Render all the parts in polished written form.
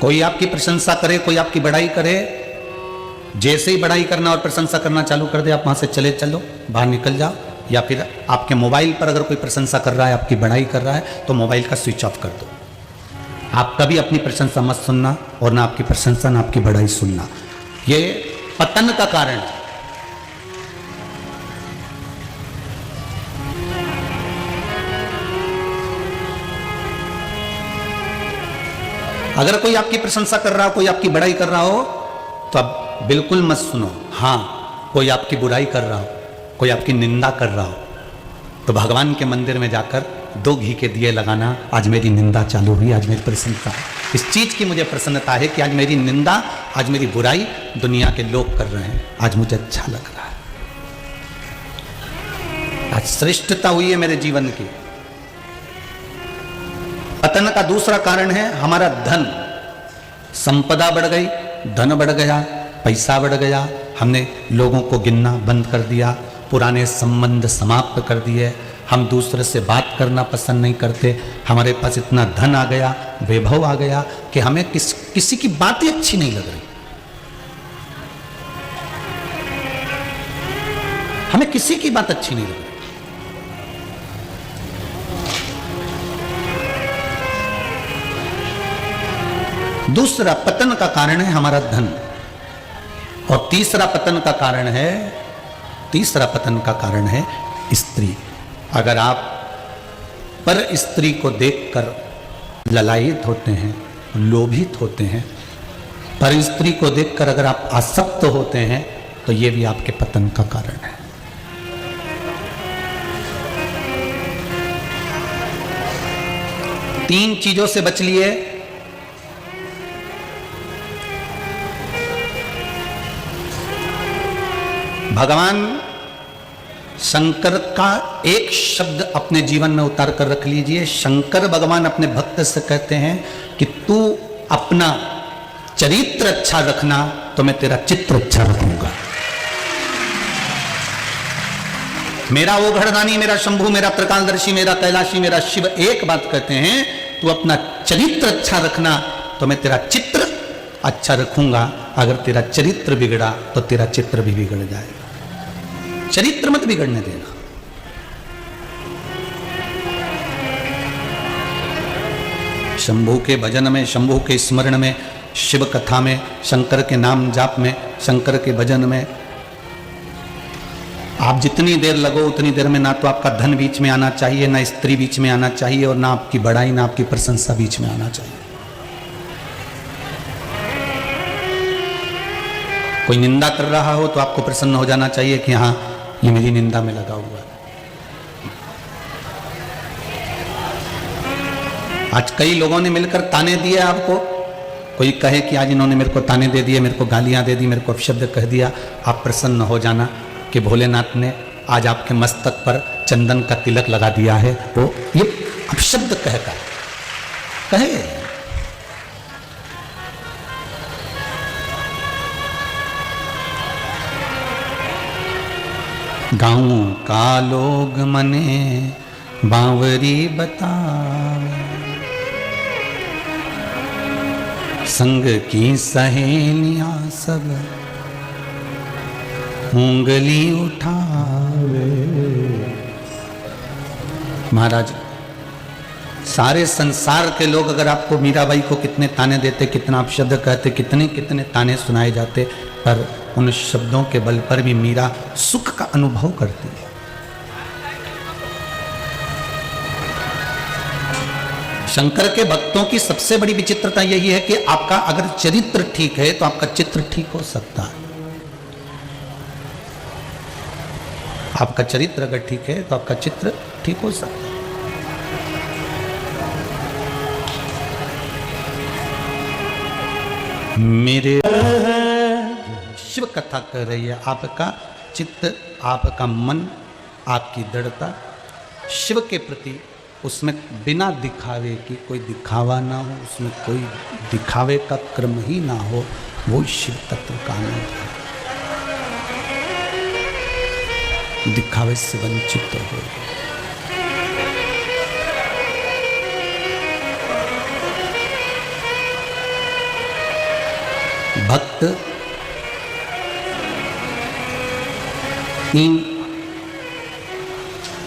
कोई आपकी प्रशंसा करे, कोई आपकी बड़ाई करे, जैसे ही बड़ाई करना और प्रशंसा करना चालू कर दे, आप वहां से चलो, बाहर निकल जाओ। या फिर आपके मोबाइल पर अगर कोई प्रशंसा कर रहा है, आपकी बड़ाई कर रहा है, तो मोबाइल का स्विच ऑफ कर दो। आप कभी अपनी प्रशंसा मत सुनना और ना आपकी प्रशंसा ना आपकी बड़ाई सुनना। ये पतन का कारण है। अगर कोई आपकी प्रशंसा कर रहा हो, कोई आपकी बड़ाई कर रहा हो, तो आप बिल्कुल मत सुनो। हाँ, कोई आपकी बुराई कर रहा हो, कोई आपकी निंदा कर रहा हो, तो भगवान के मंदिर में जाकर 2 घी के दिए लगाना। आज मेरी निंदा चालू हुई, आज मेरी प्रसन्नता है। इस चीज की मुझे प्रसन्नता है कि आज मेरी निंदा, आज मेरी बुराई दुनिया के लोग कर रहे हैं, आज मुझे अच्छा लग रहा है, आज श्रेष्ठता हुई है मेरे जीवन की। पतन का दूसरा कारण है हमारा धन। संपदा बढ़ गई, धन बढ़ गया, पैसा बढ़ गया, हमने लोगों को गिनना बंद कर दिया, पुराने संबंध समाप्त कर दिए, हम दूसरे से बात करना पसंद नहीं करते। हमारे पास इतना धन आ गया, वैभव आ गया कि हमें किसी की बातें अच्छी नहीं लग रही। हमें किसी की बात अच्छी नहीं लग रही। दूसरा पतन का कारण है हमारा धन। और तीसरा पतन का कारण है स्त्री। अगर आप पर स्त्री को देखकर ललायित होते हैं, लोभित होते हैं, पर स्त्री को देखकर अगर आप आसक्त होते हैं, तो यह भी आपके पतन का कारण है। तीन चीजों से बच लिए। भगवान शंकर का एक शब्द अपने जीवन में उतार कर रख लीजिए। शंकर भगवान अपने भक्त से कहते हैं कि तू अपना चरित्र अच्छा रखना, तो मैं तेरा चित्र अच्छा रखूंगा। मेरा ओघड़दानी, मेरा शंभू, मेरा त्रिकालदर्शी, मेरा कैलाशी, मेरा शिव एक बात कहते हैं, तू अपना चरित्र अच्छा रखना, तो मैं तेरा चित्र अच्छा रखूंगा। अगर तेरा चरित्र बिगड़ा तो तेरा चित्र भी बिगड़ जाएगा। चरित्र मत बिगड़ने देना। शंभू के भजन में, शंभू के स्मरण में, शिव कथा में, शंकर के नाम जाप में, शंकर के भजन में आप जितनी देर लगो, उतनी देर में ना तो आपका धन बीच में आना चाहिए, ना स्त्री बीच में आना चाहिए, और ना आपकी बड़ाई, ना आपकी प्रशंसा बीच में आना चाहिए। कोई निंदा कर रहा हो तो आपको प्रसन्न हो जाना चाहिए कि हाँ, ये मेरी निंदा में लगा हुआ है। आज कई लोगों ने मिलकर ताने दिए आपको। कोई कहे कि आज इन्होंने मेरे को ताने दे दिए, मेरे को गालियां दे दी, मेरे को अपशब्द कह दिया, आप प्रसन्न हो जाना कि भोलेनाथ ने आज आपके मस्तक पर चंदन का तिलक लगा दिया है। वो ये अपशब्द कहकर कहे। गाँव का लोग मने बावरी बतावे, संग की सहेलियां सब उंगली उठावे। महाराज, सारे संसार के लोग अगर आपको मीराबाई को कितने ताने देते, कितना अपशब्द कहते, कितने कितने ताने सुनाए जाते, पर उन शब्दों के बल पर भी मीरा सुख का अनुभव करती है। शंकर के भक्तों की सबसे बड़ी विचित्रता यही है कि आपका अगर चरित्र ठीक है तो आपका चित्र ठीक हो सकता है। आपका चरित्र अगर ठीक है तो आपका चित्र ठीक हो सकता है। मेरे शिव कथा कर रही है। आपका चित्त, आपका मन, आपकी दृढ़ता शिव के प्रति, उसमें बिना दिखावे की, कोई दिखावा ना हो, उसमें कोई दिखावे का क्रम ही ना हो, वो शिव तत्व का आनंद है। दिखावे से वंचित हो। भक्त तीन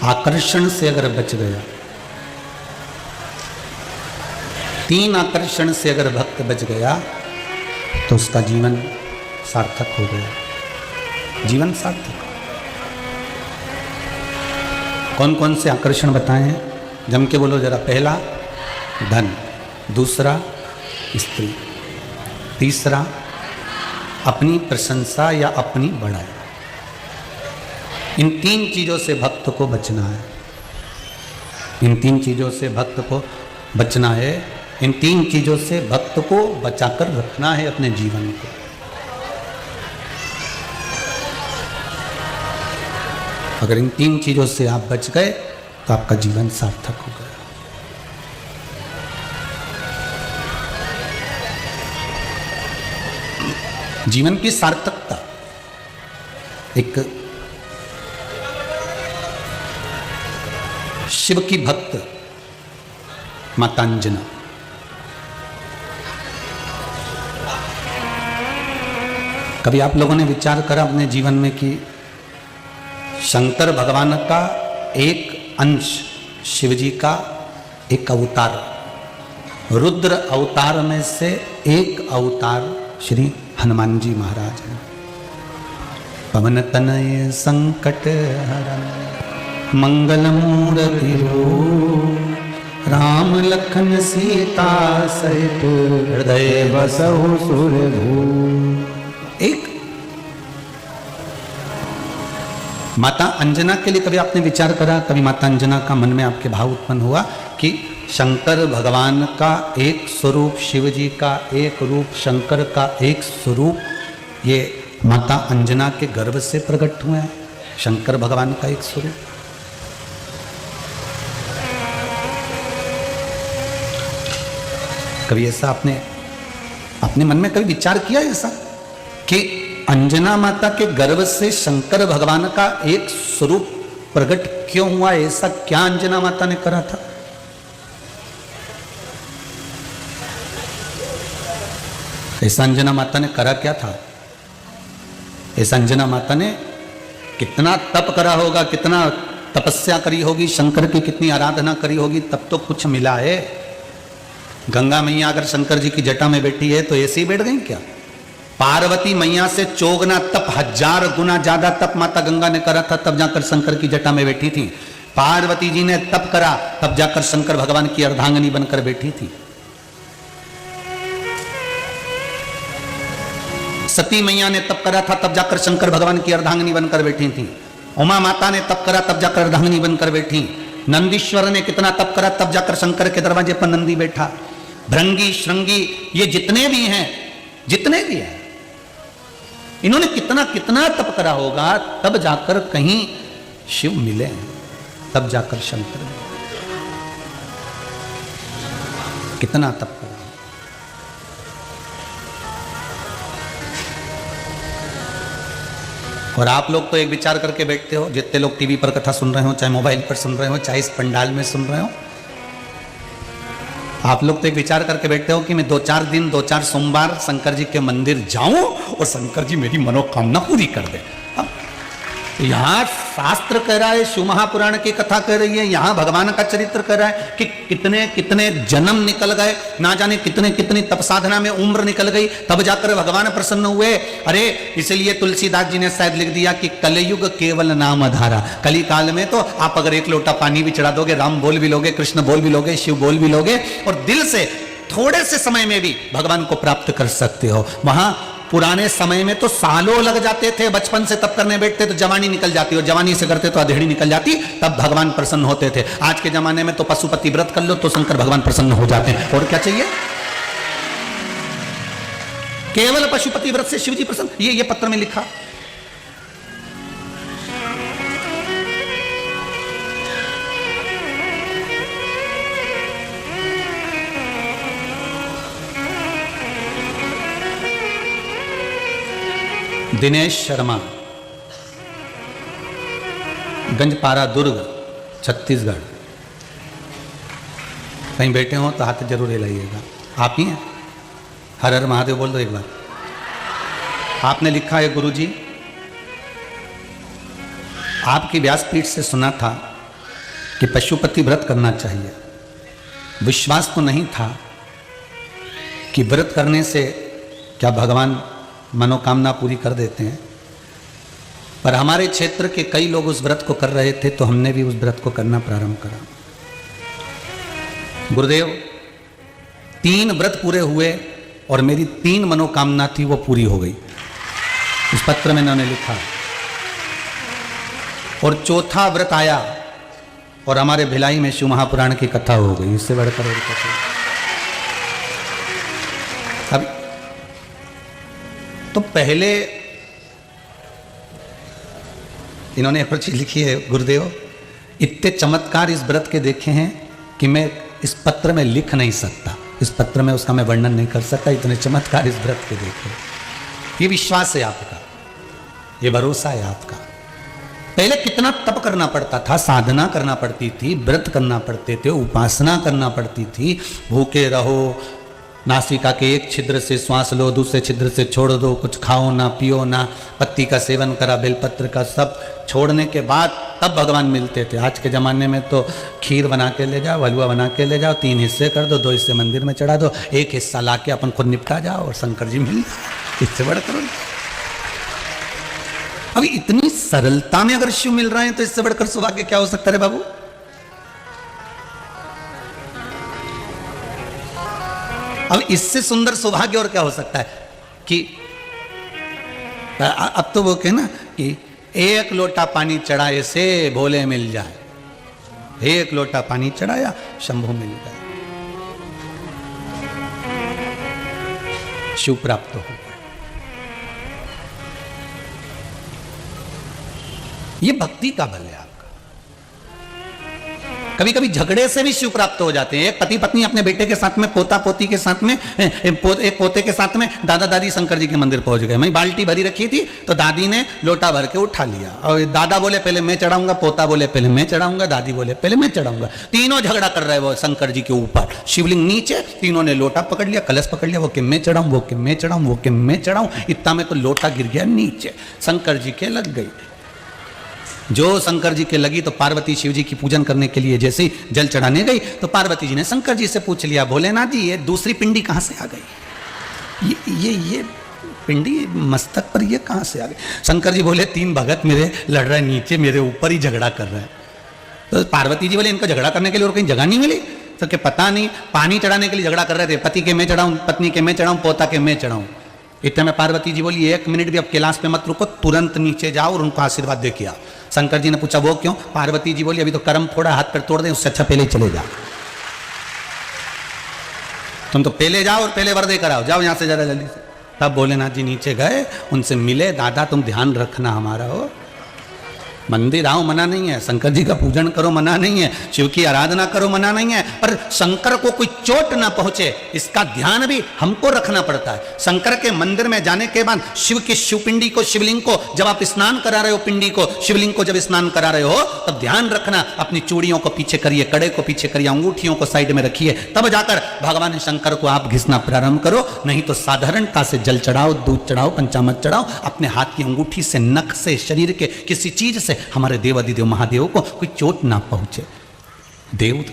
आकर्षण से अगर बच गया, तीन आकर्षण से अगर भक्त बच गया तो उसका जीवन सार्थक हो गया, जीवन सार्थक। कौन कौन से आकर्षण बताए हैं, जम के बोलो जरा। पहला धन, दूसरा स्त्री, तीसरा अपनी प्रशंसा या अपनी बड़ाई। इन तीन चीजों से भक्त को बचना है, इन तीन चीजों से भक्त को बचना है, इन तीन चीजों से भक्त को बचाकर रखना है अपने जीवन को। अगर इन तीन चीजों से आप बच गए तो आपका जीवन सार्थक हो गया। जीवन की सार्थकता एक शिव की भक्त माता अंजना, कभी आप लोगों ने विचार करा अपने जीवन में कि शंकर भगवान का एक अंश, शिव जी का एक अवतार, रुद्र अवतार में से एक अवतार श्री हनुमान जी महाराज हैं। पवन तनय संकट हरन मंगल मूर्ति रूप, राम लखन सीता सहित हृदय बसहु सुरभूप। एक माता अंजना के लिए कभी आपने विचार करा, कभी माता अंजना का मन में आपके भाव उत्पन्न हुआ कि शंकर भगवान का एक स्वरूप, शिव जी का एक रूप, शंकर का एक स्वरूप, ये माता अंजना के गर्भ से प्रकट हुए हैं, शंकर भगवान का एक स्वरूप। कभी ऐसा आपने अपने मन में कभी विचार किया ऐसा कि अंजना माता के गर्भ से शंकर भगवान का एक स्वरूप प्रकट क्यों हुआ? ऐसा क्या अंजना माता ने करा था? ऐसा अंजना माता ने करा क्या था? ऐसा अंजना माता ने कितना तप करा होगा, कितना तपस्या करी होगी, शंकर की कितनी आराधना करी होगी, तब तो कुछ मिला है। गंगा मैया अगर शंकर जी की जटा में बैठी है तो ऐसे ही बैठ गई क्या? पार्वती मैया से चौगुना तप, 1000 गुना ज्यादा तप माता गंगा ने करा था, तब जाकर शंकर की जटा में बैठी थी। पार्वती जी ने तप करा, तब जाकर शंकर भगवान की अर्धांगिनी बनकर बैठी थी। सती मैया ने तप करा था, तब जाकर शंकर भगवान की अर्धांगिनी बनकर बैठी थी। उमा माता ने तप करा, तब जाकर अर्धांगिनी बनकर बैठी। नंदीश्वर ने कितना तप करा, तब जाकर शंकर के दरवाजे पर नंदी बैठा। भृंगी, श्रृंगी, ये जितने भी हैं, जितने भी हैं, इन्होंने कितना कितना तप करा होगा, तब जाकर कहीं शिव मिले, तब जाकर शंकर मिले। कितना तप करा। और आप लोग तो एक विचार करके बैठते हो, जितने लोग टीवी पर कथा सुन रहे हो, चाहे मोबाइल पर सुन रहे हो, चाहे इस पंडाल में सुन रहे हो, आप लोग तो एक विचार करके बैठते हो कि मैं 2-4 दिन, 2-4 सोमवार शंकर जी के मंदिर जाऊं और शंकर जी मेरी मनोकामना पूरी कर दे। यहाँ शास्त्र कह रहा है, शिव महापुराण की कथा कह रही है, यहाँ भगवान का चरित्र कह रहा है कि कितने कितने जन्म निकल गए, ना जाने कितने कितनी तप साधना में उम्र निकल गई, तब जाकर भगवान प्रसन्न हुए। अरे इसलिए तुलसीदास जी ने शायद लिख दिया कि कलयुग केवल नाम आधारा। कली काल में तो आप अगर एक लोटा पानी भी चढ़ा दोगे, राम बोल भी लोगे, कृष्ण बोल भी लोगे, शिव बोल भी लोगे, और दिल से थोड़े से समय में भी भगवान को प्राप्त कर सकते हो। वहां पुराने समय में तो सालों लग जाते थे, बचपन से तप करने बैठते तो जवानी निकल जाती, और जवानी से करते तो अधेड़ी निकल जाती, तब भगवान प्रसन्न होते थे। आज के जमाने में तो पशुपति व्रत कर लो तो शंकर भगवान प्रसन्न हो जाते हैं। और क्या चाहिए? केवल पशुपति व्रत से शिव जी प्रसन्न। ये पत्र में लिखा। दिनेश शर्मा, गंजपारा, दुर्ग, छत्तीसगढ़। कहीं बैठे हो तो हाथ जरूर हिलाइएगा। आप ही हैं? हर हर महादेव बोल दो एक बार। आपने लिखा है गुरुजी, आपकी व्यासपीठ से सुना था कि पशुपति व्रत करना चाहिए। विश्वास तो नहीं था कि व्रत करने से क्या भगवान मनोकामना पूरी कर देते हैं, पर हमारे क्षेत्र के कई लोग उस व्रत को कर रहे थे तो हमने भी उस व्रत को करना प्रारंभ करा। गुरुदेव 3 व्रत पूरे हुए और मेरी 3 मनोकामना थी वो पूरी हो गई, इस पत्र में इन्होंने लिखा। और चौथा व्रत आया और हमारे भिलाई में शिव महापुराण की कथा हो गई। इससे बढ़कर और कथा अब तो पहले इन्होंने एक चीज लिखी है, गुरुदेव इतने चमत्कार इस व्रत के देखे हैं कि मैं इस पत्र में लिख नहीं सकता, इस पत्र में उसका मैं वर्णन नहीं कर सकता। इतने चमत्कार इस व्रत के देखे। ये विश्वास है आपका, ये भरोसा है आपका। पहले कितना तप करना पड़ता था, साधना करना पड़ती थी, व्रत करना पड़ते थे, उपासना करना पड़ती थी। भूखे रहो, नासिका के एक छिद्र से श्वास लो, दूसरे छिद्र से छोड़ दो, कुछ खाओ ना, पियो ना, पत्ती का सेवन करा, बेलपत्र का, सब छोड़ने के बाद तब भगवान मिलते थे। आज के ज़माने में तो खीर बना के ले जाओ, हलवा बना के ले जाओ, 3 हिस्से कर दो, 2 हिस्से मंदिर में चढ़ा दो, 1 हिस्सा ला के अपन खुद निपटा जाओ और शंकर जी मिल जाए। इससे बड़ा करो। अभी इतनी सरलता में अगर शिव मिल रहे हैं तो इससे बढ़कर सौभाग्य क्या हो सकता है बाबू? अब इससे सुंदर सौभाग्य और क्या हो सकता है कि अब तो वो कहे ना कि 1 लोटा पानी चढ़ाए से भोले मिल जाए। 1 लोटा पानी चढ़ाया, शंभु मिल जाए, शिव प्राप्त हो गया। ये भक्ति का बल है आपका। कभी कभी झगड़े से भी शिव प्राप्त हो जाते हैं। एक पति पत्नी अपने बेटे के साथ में, पोता पोती के साथ में, एक पोते के साथ में दादा दादी शंकर जी के मंदिर पहुंच गए। मैं बाल्टी भरी रखी थी तो दादी ने लोटा भर के उठा लिया और दादा बोले पहले मैं चढ़ाऊंगा, पोता बोले पहले मैं चढ़ाऊंगा, दादी बोले पहले मैं चढ़ाऊंगा। तीनों झगड़ा कर रहे वो शंकर जी के ऊपर। शिवलिंग नीचे, तीनों ने लोटा पकड़ लिया, कलश पकड़ लिया, वो कि मैं चढ़ाऊं, वो कि मैं चढ़ाऊं, वो कि मैं चढ़ाऊं। इतना में तो लोटा गिर गया नीचे, शंकर जी के लग गई। जो शंकर जी के लगी तो पार्वती शिव जी की पूजन करने के लिए जैसे ही जल चढ़ाने गई तो पार्वती जी ने शंकर जी से पूछ लिया, भोलेनाथ जी ये दूसरी पिंडी कहाँ से आ गई? ये पिंडी मस्तक पर ये कहाँ से आ गई? शंकर जी बोले 3 भगत मेरे लड़ रहे नीचे, मेरे ऊपर ही झगड़ा कर रहे हैं। तो पार्वती जी बोले इनका झगड़ा करने के लिए और कहीं जगह नहीं मिली? तो क्या पता नहीं, पानी चढ़ाने के लिए झगड़ा कर रहे थे, पति के मैं चढ़ाऊं, पत्नी के मैं चढ़ाऊं, पोता के मैं चढ़ाऊं। इतने में पार्वती जी बोली 1 मिनट भी अब कैलाश पे मत रुको, तुरंत नीचे जाओ और उनको आशीर्वाद दे के आओ। शंकर जी ने पूछा वो क्यों? पार्वती जी बोली अभी तो कर्म फोड़ा, हाथ पर तोड़ दें, उससे अच्छा पहले चले जाओ। तुम तो पहले जाओ और पहले वर दे कर आओ, जाओ यहां से जरा जल्दी से। तब भोलेनाथ जी नीचे गए, उनसे मिले, दादा तुम ध्यान रखना हमारा हो, मंदिर आओ मना नहीं है, शंकर जी का पूजन करो मना नहीं है, शिव की आराधना करो मना नहीं है, पर शंकर को कोई चोट ना पहुंचे इसका ध्यान भी हमको रखना पड़ता है। शंकर के मंदिर में जाने के बाद शिव की शिवपिंडी को, शिवलिंग को जब आप स्नान करा रहे हो, पिंडी को, शिवलिंग को जब स्नान करा रहे हो तब ध्यान रखना, अपनी चूड़ियों को पीछे करिए, कड़े को पीछे करिए, अंगूठियों को साइड में रखिए, तब जाकर भगवान शंकर को आप घिसना प्रारंभ करो। नहीं तो साधारणता से जल चढ़ाओ, दूध चढ़ाओ, पंचामृत चढ़ाओ, अपने हाथ की अंगूठी से, नख से, शरीर के किसी चीज से हमारे देवादिदेव महादेव को कोई चोट ना पहुंचे। देव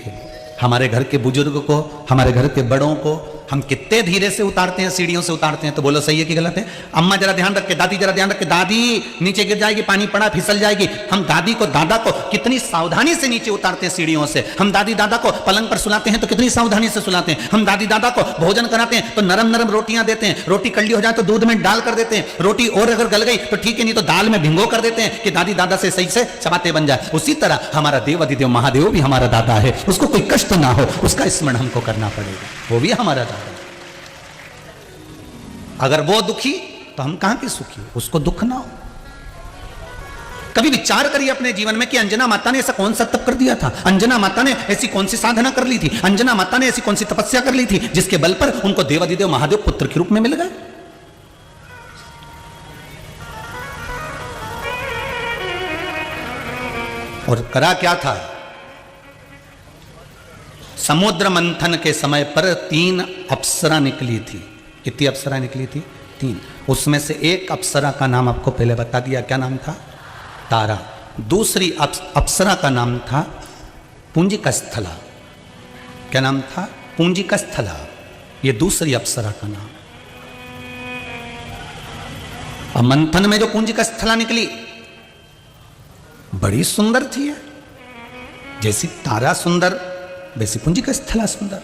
हमारे घर के बुजुर्ग को, हमारे घर के बड़ों को हम कितने धीरे से उतारते हैं, सीढ़ियों से उतारते हैं। तो बोलो सही है कि गलत है? अम्मा जरा ध्यान रख के, दादी जरा ध्यान रख के, दादी नीचे गिर जाएगी, पानी पड़ा फिसल जाएगी। हम दादी को, दादा को कितनी सावधानी से नीचे उतारते हैं सीढ़ियों से। हम दादी दादा को पलंग पर सुलाते हैं तो कितनी सावधानी से सुलाते हैं। हम दादी दादा को भोजन कराते हैं तो नरम नरम रोटियां देते हैं, रोटी कड़ली हो जाए तो दूध में डाल कर देते हैं, रोटी और अगर गल गई तो ठीक है, नहीं तो दाल में भिंगो कर देते हैं कि दादी दादा से सही से चबाते बन जाए। उसी तरह हमारा देवादिदेव महादेव भी हमारा दादा है, उसको कोई कष्ट ना हो उसका स्मरण हमको करना पड़ेगा, वो भी हमारा दादा। अगर वो दुखी तो हम कहां के सुखी, उसको दुख ना हो। कभी विचार करिए अपने जीवन में कि अंजना माता ने ऐसा कौन सा तप कर दिया था, अंजना माता ने ऐसी कौन सी साधना कर ली थी, अंजना माता ने ऐसी कौन सी तपस्या कर ली थी जिसके बल पर उनको देवादिदेव महादेव पुत्र के रूप में मिल गए। और करा क्या था? समुद्र मंथन के समय पर 3 अप्सरा निकली थी। कितनी अप्सरा निकली थी? 3। उसमें से एक अप्सरा का नाम आपको पहले बता दिया, क्या नाम था? तारा। दूसरी अप्सरा का नाम था पुंजिकस्थला। क्या नाम था? पुंजिकस्थला। ये दूसरी अप्सरा का नाम। और मंथन में जो पुंजिकस्थला निकली बड़ी सुंदर थी। जैसी तारा सुंदर वैसी पुंजिकस्थला सुंदर।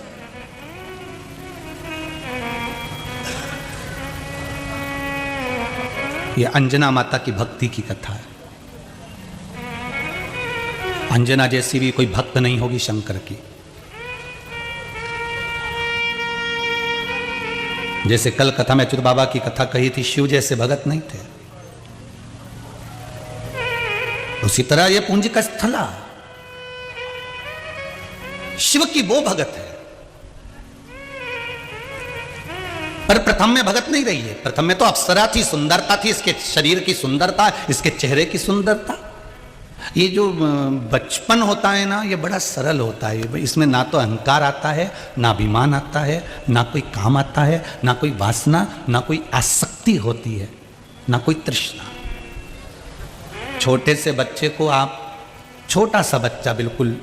ये अंजना माता की भक्ति की कथा है। अंजना जैसी भी कोई भक्त नहीं होगी शंकर की। जैसे कल कथा में अच्युत बाबा की कथा कही थी, शिव जैसे भगत नहीं थे, उसी तरह ये पुंजिकस्थला शिव की वो भगत है। पर प्रथम में भगत नहीं रही है। प्रथम में तो अप्सरा थी, सुंदरता थी, इसके शरीर की सुंदरता, इसके चेहरे की सुंदरता। ये जो बचपन होता है ना, ये बड़ा सरल होता है। इसमें ना तो अहंकार आता है, ना अभिमान आता है, ना कोई काम आता है, ना कोई वासना, ना कोई आसक्ति होती है, ना कोई तृष्णा। छोटे से बच्चे को आप, छोटा सा बच्चा बिल्कुल,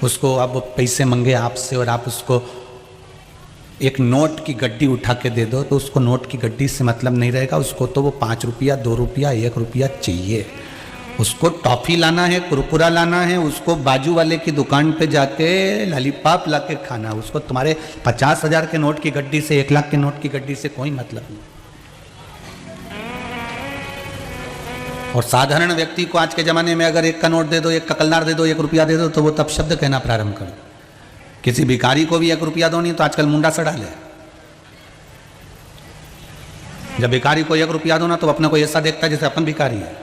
उसको आप पैसे मांगे आपसे और आप उसको एक नोट की गड्डी उठा के दे दो तो उसको नोट की गड्डी से मतलब नहीं रहेगा। उसको तो वो 5 रुपया, 2 रुपया, 1 रुपया चाहिए। उसको टॉफी लाना है, कुरकुरा लाना है, उसको बाजू वाले की दुकान पे जाके लॉलीपॉप ला के खाना। उसको तुम्हारे 50,000 के नोट की गड्डी से, 1 लाख के नोट की गड्डी से कोई मतलब नहीं। और साधारण व्यक्ति को आज के ज़माने में अगर 1 का नोट दे दो, 1 का कलनार दे दो, 1 रुपया दे दो, तो वो तब शब्द कहना प्रारंभ कर। किसी भिखारी को भी 1 रुपया दो नहीं तो आजकल मुंडा सड़ा ले। जब भिखारी को 1 रुपया दो ना तो अपने को ऐसा देखता है जैसे अपन भिखारी है।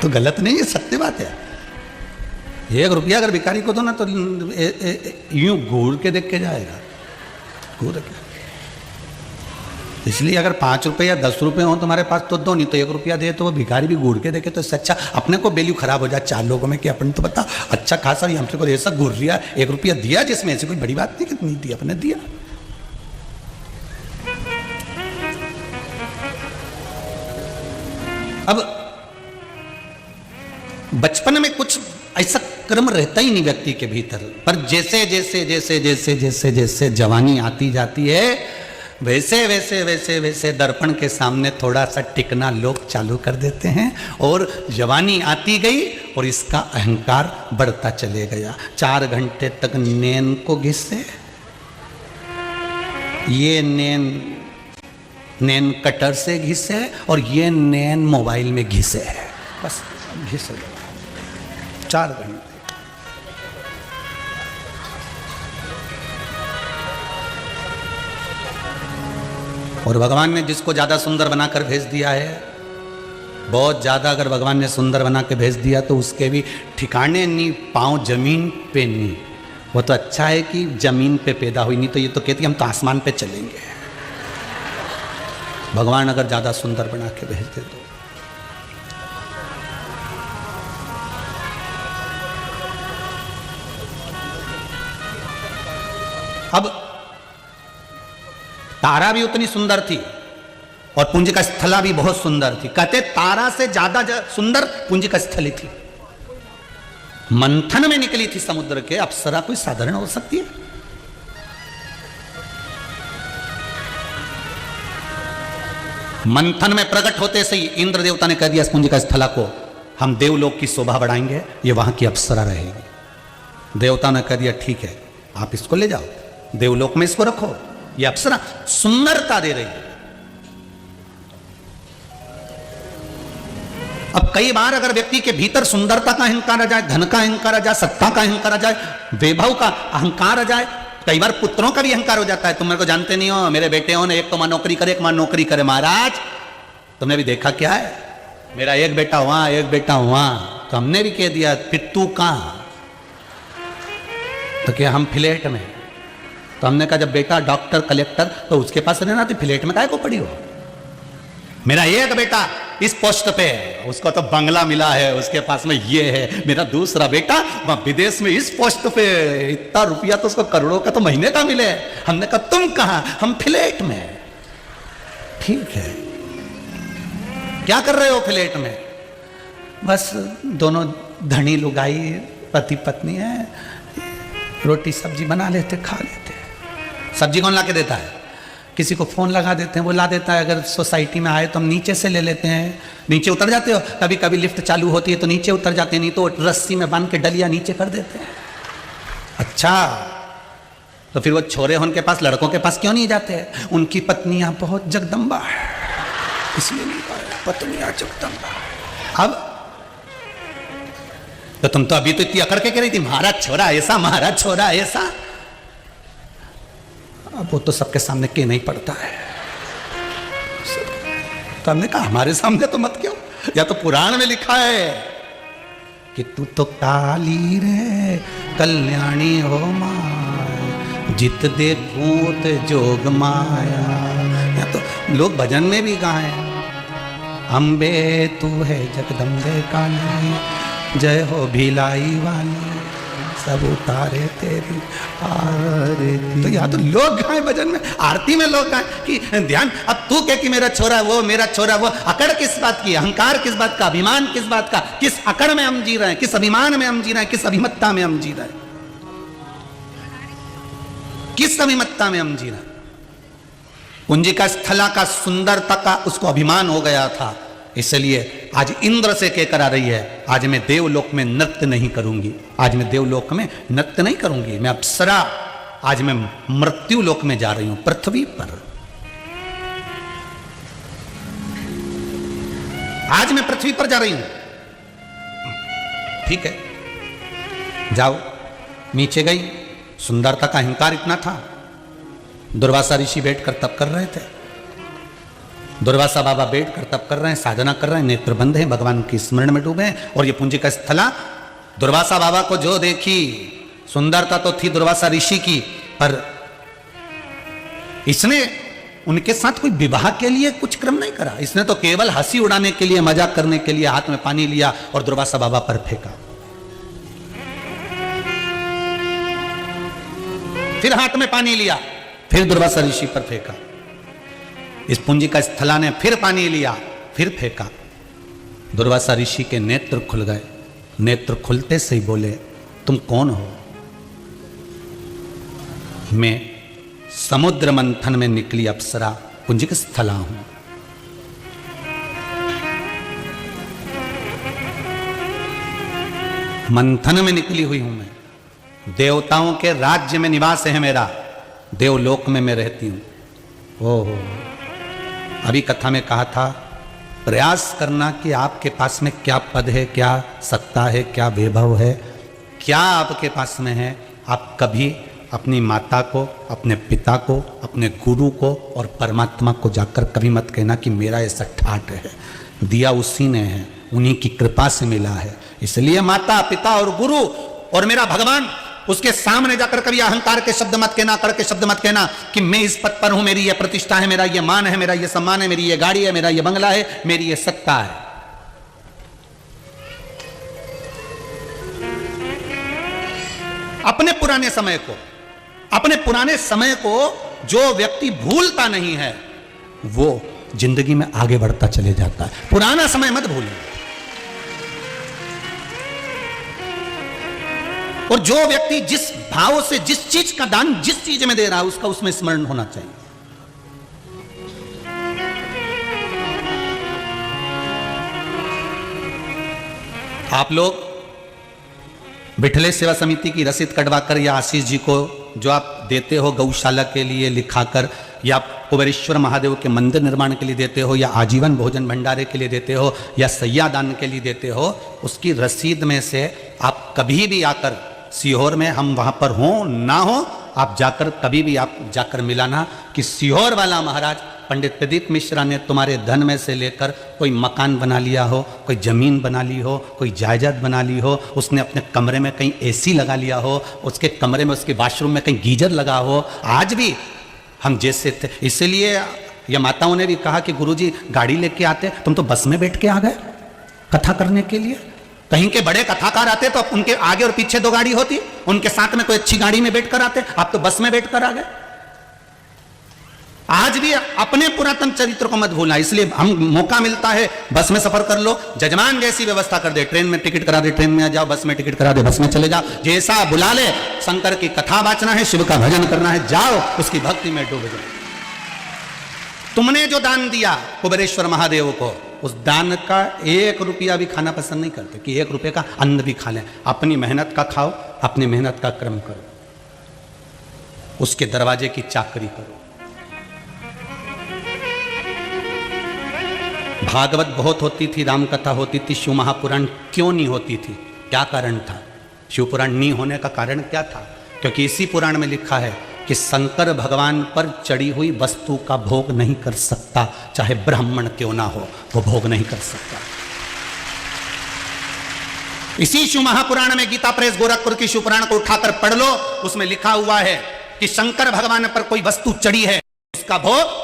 तो गलत नहीं है, सत्य बात है। 1 रुपया अगर भिखारी को दो ना तो यूं घूर के देख के जाएगा, घूर के। इसलिए अगर 5 रुपये या 10 रुपये हो तुम्हारे पास तो दो, नहीं तो 1 रुपया दे तो वो भिखारी भी घूर के देखे तो इससे अच्छा अपने को वैल्यू खराब हो जाए 4 लोगों में कि अपन तो बता अच्छा खासा हमसे को ऐसा घूर रिया, 1 रुपया दिया जिसमें ऐसी कोई बड़ी बात नहीं कितनी दी, अपने दिया। अब बचपन में कुछ ऐसा क्रम रहता ही नहीं व्यक्ति के भीतर, पर जैसे जैसे जैसे जैसे जैसे जैसे जवानी आती जाती है वैसे वैसे वैसे वैसे दर्पण के सामने थोड़ा सा टिकना लोग चालू कर देते हैं और जवानी आती गई और इसका अहंकार बढ़ता चले गया। 4 घंटे तक नैन को घिसे, ये नैन कटर से घिसे और ये नैन मोबाइल में घिसे, बस घिसे 4 घंटे। और भगवान ने जिसको ज़्यादा सुंदर बनाकर भेज दिया है, बहुत ज़्यादा अगर भगवान ने सुंदर बना के भेज दिया तो उसके भी ठिकाने नहीं, पाँव जमीन पे नहीं। वो तो अच्छा है कि जमीन पे पैदा हुई, नहीं तो ये तो कहती हम तो आसमान पे चलेंगे। भगवान अगर ज़्यादा सुंदर बना के भेज दे तो। अब तारा भी उतनी सुंदर थी और पुंजिकस्थला भी बहुत सुंदर थी। कहते तारा से ज्यादा सुंदर पुंजिकस्थली थी। मंथन में निकली थी समुद्र के। अप्सरा कोई साधारण हो सकती है? मंथन में प्रकट होते से ही इंद्र देवता ने कह दिया पुंजिकस्थला को हम देवलोक की शोभा बढ़ाएंगे, ये वहां की अप्सरा रहेगी। देवता ने कह दिया ठीक है, आप इसको ले जाओ, देवलोक में इसको रखो, ये अप्सरा सुंदरता दे रही है। अब कई बार अगर व्यक्ति के भीतर सुंदरता का अहंकार आ जाए, धन का अहंकार आ जाए, सत्ता का अहंकार आ जाए, वैभव का अहंकार आ जाए, कई बार पुत्रों का भी अहंकार हो जाता है। तुम मेरे को जानते नहीं हो, मेरे बेटे हो, एक तो मां नौकरी करे, एक मां नौकरी करे। महाराज तुमने भी देखा क्या है, मेरा एक बेटा वहां, एक बेटा वहां, तो हमने भी कह दिया फिर तू कहां? तो क्या हम फ्लैट में? तो हमने कहा जब बेटा डॉक्टर कलेक्टर तो उसके पास रहना, तो फ्लैट में काहे को पड़ी हो? मेरा एक बेटा इस पोस्ट पे है, उसको तो बंगला मिला है, उसके पास में ये है। मेरा दूसरा बेटा वहां विदेश में इस पोस्ट पे, इतना रुपया तो उसको करोड़ों का तो महीने का मिले। हमने कहा तुम कहां? हम फ्लैट में। ठीक है, क्या कर रहे हो फ्लैट में? बस दोनों धनी लुगाई पति पत्नी है, रोटी सब्जी बना लेते, खा लेते। सब्जी कौन ला के देता है? किसी को फ़ोन लगा देते हैं, वो ला देता है। अगर सोसाइटी में आए तो हम नीचे से ले लेते हैं। नीचे उतर जाते हो, कभी कभी लिफ्ट चालू होती है तो नीचे उतर जाते हैं, नहीं तो रस्सी में बांध के डलिया नीचे कर देते हैं। अच्छा, तो फिर वो छोरे उनके पास, लड़कों के पास क्यों नहीं जाते? उनकी पत्नियां बहुत जगदम्बा है, इसलिए नहीं पाए। पत्नियां जगदम्बा। अब तो तुम तो अभी तो इतनी अकड़ के कह रही थी महाराज छोरा ऐसा, महाराज छोरा ऐसा। अब वो तो सबके सामने के नहीं पड़ता है। तो हमने कहा हमारे सामने तो मत क्यों, या तो पुराण में लिखा है कि तू तो काली रे कल्याणी हो माया, जित देखूं ते जोग माया। या तो लोग भजन में भी गाए, अम्बे तू है जगदम्बे काली, जय हो भिलाई वाली, सब उतारे तेरी आरती। तो या तो लोग गाए भजन में, आरती में लोग गाए कि ध्यान, अब तू कह कि मेरा छोरा वो, मेरा छोरा वो। अकड़ किस बात की? अहंकार किस बात का? अभिमान किस बात का? किस अकड़ में हम जी रहे हैं? किस अभिमान में हम जी रहे हैं? किस अभिमत्ता में हम जी रहे हैं? किस अभिमत्ता में हम जी रहे हैं? कुंजिका स्थला का, सुंदरता का उसको अभिमान हो गया था, इसलिए आज इंद्र से कहकर आ रही है, आज मैं देवलोक में नृत्य नहीं करूंगी, आज मैं देवलोक में नृत्य नहीं करूंगी, मैं अप्सरा, आज मैं मृत्यु लोक में जा रही हूं, पृथ्वी पर। आज मैं पृथ्वी पर जा रही हूं। ठीक है, जाओ। नीचे गई, सुंदरता का अहंकार इतना था, दुर्वासा ऋषि बैठकर तप कर रहे थे। दुर्वासा बाबा बैठकर तप कर रहे हैं, साधना कर रहे हैं, नेत्र बंद हैं, भगवान की स्मरण में डूबे हैं। और ये पुंजिका स्थला दुर्वासा बाबा को जो देखी, सुंदरता तो थी दुर्वासा ऋषि की, पर इसने उनके साथ कोई विवाह के लिए कुछ क्रम नहीं करा। इसने तो केवल हंसी उड़ाने के लिए, मजाक करने के लिए हाथ में पानी लिया और दुर्वासा बाबा पर फेंका। फिर हाथ में पानी लिया, फिर दुर्वासा ऋषि पर फेंका। इस पुंजिका स्थला ने फिर पानी लिया, फिर फेंका। दुर्वासा ऋषि के नेत्र खुल गए। नेत्र खुलते से ही बोले, तुम कौन हो? मैं समुद्र मंथन में निकली अप्सरा पुंजिका स्थला हूं। मंथन में निकली हुई हूं मैं, देवताओं के राज्य में निवास है मेरा, देवलोक में मैं रहती हूं। ओहो, अभी कथा में कहा था, प्रयास करना कि आपके पास में क्या पद है, क्या सत्ता है, क्या वैभव है, क्या आपके पास में है। आप कभी अपनी माता को, अपने पिता को, अपने गुरु को और परमात्मा को जाकर कभी मत कहना कि मेरा ऐसा ठाट है, दिया उसी ने है, उन्हीं की कृपा से मिला है। इसलिए माता, पिता और गुरु और मेरा भगवान, उसके सामने जाकर कभी अहंकार के शब्द मत कहना, अकड़ के शब्द मत कहना कि मैं इस पद पर हूं, मेरी ये प्रतिष्ठा है, मेरा ये मान है, मेरा ये सम्मान है, मेरी ये गाड़ी है, मेरा ये बंगला है, मेरी ये सत्ता है। अपने पुराने समय को, अपने पुराने समय को जो व्यक्ति भूलता नहीं है, वो जिंदगी में आगे बढ़ता चले जाता है। पुराना समय मत भूलिए। और जो व्यक्ति जिस भाव से, जिस चीज का दान जिस चीज में दे रहा है, उसका उसमें स्मरण होना चाहिए। आप लोग बिठले सेवा समिति की रसीद कटवाकर या आशीष जी को जो आप देते हो गौशाला के लिए लिखाकर, या कुबेरेश्वर महादेव के मंदिर निर्माण के लिए देते हो, या आजीवन भोजन भंडारे के लिए देते हो, या सैया दान के लिए देते हो, उसकी रसीद में से आप कभी भी आकर सीहोर में, हम वहां पर हों ना हो, आप जाकर कभी भी आप जाकर मिलाना कि सीहोर वाला महाराज पंडित प्रदीप मिश्रा ने तुम्हारे धन में से लेकर कोई मकान बना लिया हो, कोई जमीन बना ली हो, कोई जायदाद बना ली हो, उसने अपने कमरे में कहीं एसी लगा लिया हो, उसके कमरे में, उसके वॉशरूम में कहीं गीजर लगा हो। आज भी हम जैसे थे, इसलिए ये माताओं ने भी कहा कि गुरुजी गाड़ी लेके आते, तुम तो बस में बैठ के आ गए कथा करने के लिए। कहीं के बड़े कथाकार आते तो उनके आगे और पीछे 2 गाड़ी होती, उनके साथ में कोई अच्छी गाड़ी में बैठ कर आते, आप तो बस में बैठ कर आ गए। आज भी अपने पुरातन चरित्र को मत भूलना, इसलिए हम मौका मिलता है बस में सफर कर लो, जजमान जैसी व्यवस्था कर दे, ट्रेन में टिकट करा दे, ट्रेन में आ जाओ, बस में टिकट करा दे, बस में चले जाओ, जैसा बुला ले, शंकर की कथा वाचना है, शिव का भजन करना है, जाओ उसकी भक्ति में डूब जाओ। तुमने जो दान दिया कुबेरेश्वर महादेव को, उस दान का 1 रुपया भी खाना पसंद नहीं करते कि 1 रुपये का अन्न भी खा लें। अपनी मेहनत का खाओ, अपनी मेहनत का कर्म करो, उसके दरवाजे की चाकरी करो। भागवत बहुत होती थी, राम कथा होती थी, शिव महापुराण क्यों नहीं होती थी? क्या कारण था? शिव पुराण नहीं होने का कारण क्या था? क्योंकि इसी पुराण में लिखा है कि शंकर भगवान पर चढ़ी हुई वस्तु का भोग नहीं कर सकता, चाहे ब्राह्मण क्यों ना हो, वो भोग नहीं कर सकता। इसी शिव महापुराण में गीता प्रेस गोरखपुर की शिव पुराण को उठाकर पढ़ लो, उसमें लिखा हुआ है कि शंकर भगवान पर कोई वस्तु चढ़ी है, उसका भोग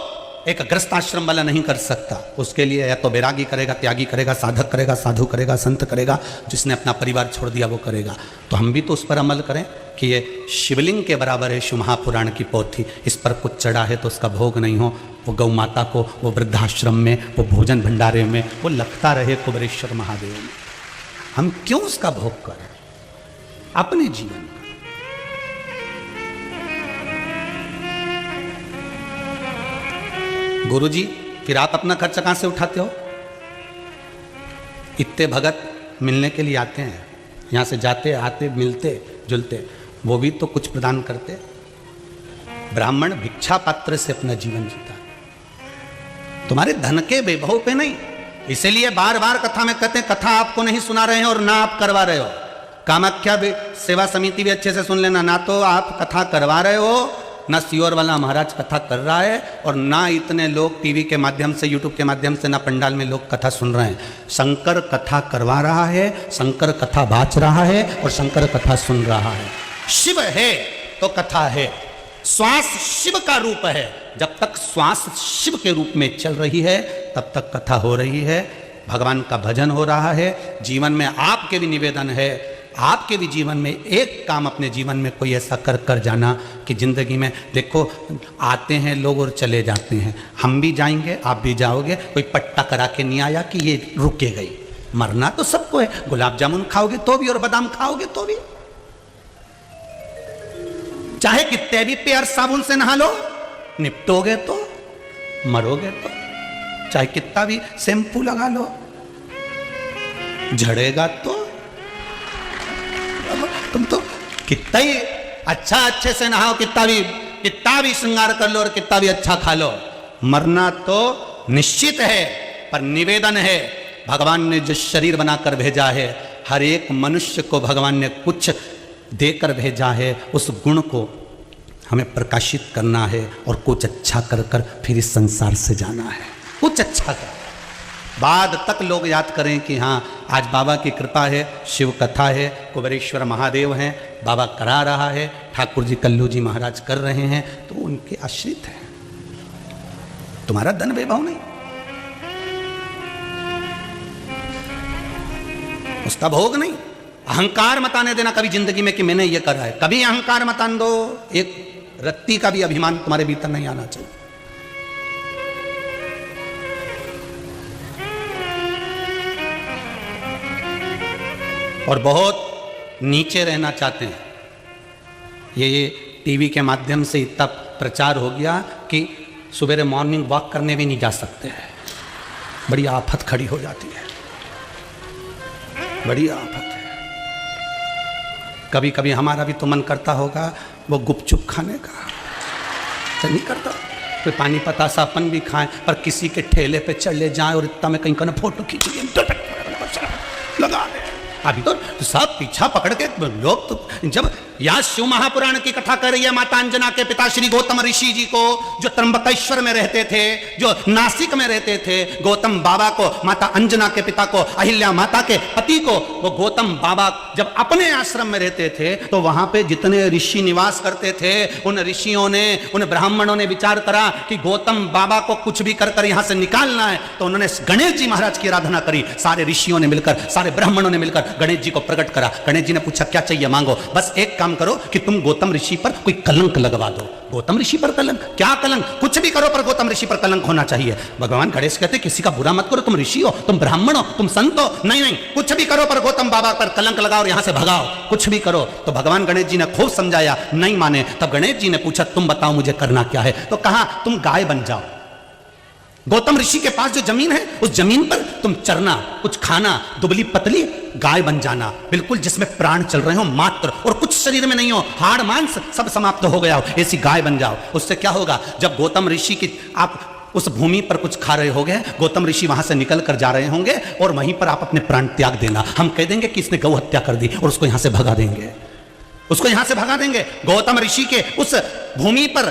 एक गृहस्थाश्रम वाला नहीं कर सकता। उसके लिए या तो बैरागी करेगा, त्यागी करेगा, साधक करेगा, साधु करेगा, संत करेगा, जिसने अपना परिवार छोड़ दिया वो करेगा। तो हम भी तो उस पर अमल करें कि ये शिवलिंग के बराबर है शिव महापुराण की पोथी, इस पर कुछ चढ़ा है तो उसका भोग नहीं हो, वो गौ माता को, वो वृद्धाश्रम में, वो भोजन भंडारे में वो लगता रहे कुबेरेश्वर महादेव में। हम क्यों उसका भोग करें अपने जीवन में? गुरुजी, फिर आप अपना खर्चा कहां से उठाते हो? इतने भगत मिलने के लिए आते हैं, यहां से जाते आते मिलते जुलते, वो भी तो कुछ प्रदान करते। ब्राह्मण भिक्षा पात्र से अपना जीवन जीता, तुम्हारे धन के वैभव पे नहीं। इसीलिए बार बार कथा में कहते हैं, कथा आपको नहीं सुना रहे हैं और ना आप करवा रहे हो। कामाख्या भी सेवा समिति भी अच्छे से सुन लेना, ना तो आप कथा करवा रहे हो, ना सियोर वाला महाराज कथा कर रहा है, और ना इतने लोग टीवी के माध्यम से, यूट्यूब के माध्यम से, ना पंडाल में लोग कथा सुन रहे हैं। शंकर कथा करवा रहा है, शंकर कथा बाच रहा है और शंकर कथा सुन रहा है। शिव है तो कथा है, श्वास शिव का रूप है। जब तक श्वास शिव के रूप में चल रही है तब तक कथा हो रही है, भगवान का भजन हो रहा है। जीवन में आपके भी निवेदन है, आपके भी जीवन में एक काम अपने जीवन में कोई ऐसा कर कर जाना कि जिंदगी में देखो आते हैं लोग और चले जाते हैं, हम भी जाएंगे आप भी जाओगे, कोई पट्टा करा के नहीं आया कि ये रुके गई। मरना तो सबको है, गुलाब जामुन खाओगे तो भी और बादाम खाओगे तो भी, चाहे कितने भी प्यार साबुन से नहा लो, निपटोगे तो, मरोगे तो, चाहे कितना भी शैम्पू लगा लो, झड़ेगा तो। तुम तो कितना ही अच्छा अच्छे से नहाओ, कितना भी श्रृंगार कर लो और कितना भी अच्छा खा लो, मरना तो निश्चित है। पर निवेदन है, भगवान ने जो शरीर बनाकर भेजा है, हर एक मनुष्य को भगवान ने कुछ देकर भेजा है, उस गुण को हमें प्रकाशित करना है और कुछ अच्छा कर कर फिर इस संसार से जाना है। कुछ अच्छा कर, बाद तक लोग याद करें कि हाँ आज बाबा की कृपा है, शिव कथा है, कुबेरेश्वर महादेव हैं, बाबा करा रहा है, ठाकुर जी कल्लू जी महाराज कर रहे हैं, तो उनके आश्रित हैं, तुम्हारा धन वैभव नहीं, उसका भोग नहीं। अहंकार मत आने देना कभी जिंदगी में कि मैंने ये करा है, कभी अहंकार मत आने दो, एक रत्ती का भी अभिमान तुम्हारे भीतर नहीं आना चाहिए। और बहुत नीचे रहना चाहते हैं, ये टीवी के माध्यम से इतना प्रचार हो गया कि सुबह मॉर्निंग वॉक करने भी नहीं जा सकते हैं, बड़ी आफत खड़ी हो जाती है, बड़ी आफत है। कभी कभी हमारा भी तो मन करता होगा वो गुपचुप खाने का, तो नहीं करता, कोई पानी पतासा अपन भी खाएं, पर किसी के ठेले पे चले जाएं और इतना में कहीं का फोटो खींच लगा दे। अभी तो सब पीछा पकड़ के लोग, तो जब या शिव महापुराण की कथा कर रही है माता अंजना के पिता श्री गौतम ऋषि जी को, जो त्र्यंबकेश्वर में रहते थे, जो नासिक में रहते थे। गौतम बाबा को, माता अंजना के पिता को, अहिल्या माता के पति को, वो गौतम बाबा जब अपने आश्रम में रहते थे तो वहां पे जितने ऋषि निवास करते थे, उन ऋषियों ने, उन ब्राह्मणों ने विचार करा कि गौतम बाबा को कुछ भी कर यहां से निकालना है। तो उन्होंने गणेश जी महाराज की आराधना करी। सारे ऋषियों ने मिलकर, सारे ब्राह्मणों ने मिलकर गणेश जी को प्रकट करा। गणेश जी ने पूछा क्या चाहिए मांगो, बस एक काम करो कि तुम गौतम ऋषि पर कोई कलंक लगवा दो। गौतम ऋषि पर कलंक? क्या कलंक? कुछ भी करो पर गौतम ऋषि पर कलंक होना चाहिए। भगवान गणेश कहते किसी का बुरा मत करो, तुम ऋषि हो, तुम ब्राह्मण हो, तुम संत हो, नहीं नहीं, कुछ भी करो पर गौतम बाबा पर कलंक लगाओ और यहां से भगाओ, कुछ भी करो। तो भगवान गणेश जी ने खूब समझाया, नहीं माने। तब गणेश जी ने पूछा तुम बताओ मुझे करना क्या है। तो कहा तुम गाय बन जाओ। गौतम ऋषि के पास जो जमीन है उस जमीन पर तुम चरना, कुछ खाना, दुबली पतली गाय बन जाना, बिल्कुल जिसमें प्राण चल रहे हो मात्र, और कुछ शरीर में नहीं हो, हाड़ मांस सब समाप्त हो गया हो, ऐसी गाय बन जाओ। उससे क्या होगा, जब गौतम ऋषि की आप उस भूमि पर कुछ खा रहे होगे, गौतम ऋषि वहां से निकल कर जा रहे होंगे और वहीं पर आप अपने प्राण त्याग देना। हम कह देंगे कि इसने गौ हत्या कर दी और उसको यहां से भगा देंगे, उसको यहां से भगा देंगे। गौतम ऋषि के उस भूमि पर